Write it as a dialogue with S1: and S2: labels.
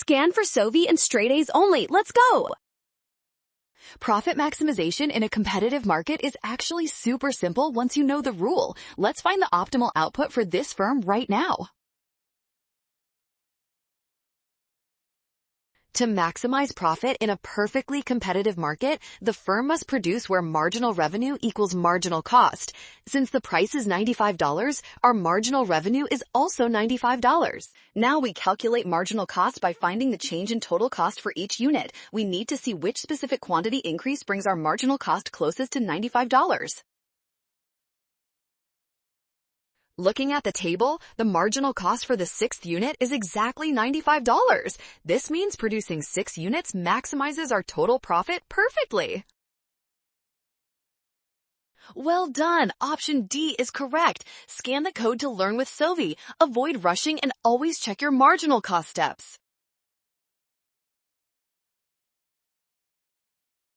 S1: Scan for Sovi and straight A's only. Let's go!
S2: Profit maximization in a competitive market is actually super simple once you know the rule. Let's find the optimal output for this firm right now. To maximize profit in a perfectly competitive market, the firm must produce where marginal revenue equals marginal cost. Since the price is $95, our marginal revenue is also $95. Now we calculate marginal cost by finding the change in total cost for each unit. We need to see which specific quantity increase brings our marginal cost closest to $95. Looking at the table, the marginal cost for the 6th unit is exactly $95. This means producing 6 units maximizes our total profit perfectly. Well done! Option D is correct. Scan the code to learn with Sovi. Avoid rushing and always check your marginal cost steps.